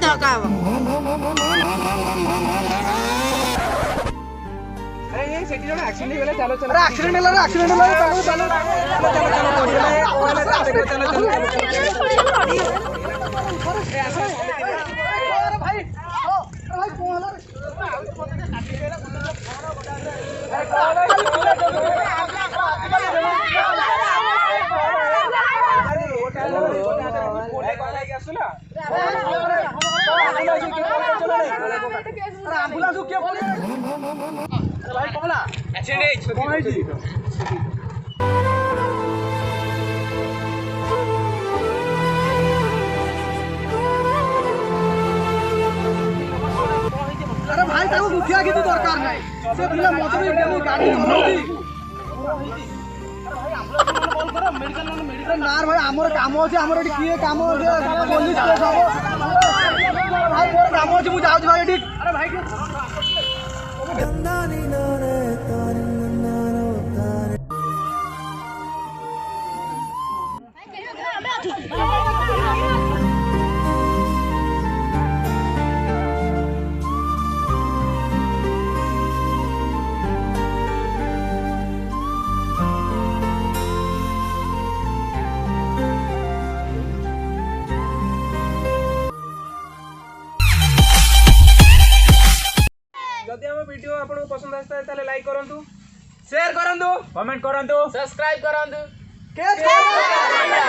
डका अरे ये सेठी जोड़ा एक्सीडेंट हो गया चलो चलो अरे एक्सीडेंट हो गया चलो चलो एम्बुलेंस क्यों भाई कमला अरे भाई ताको मुखिया की दरकार नहीं से पिला मत भी गाड़ी चलाउती नार भाई आमर काम अछि आमर एटी किए काम अछि पुलिस केस हो भाई मोर काम अछि मु जाउ भाई एटी अरे भाई जदि हम वीडियो आपको पसंद आस्ता है ताले लाइक करंतु शेयर करंतु कमेंट करंतु सब्सक्राइब करंतु के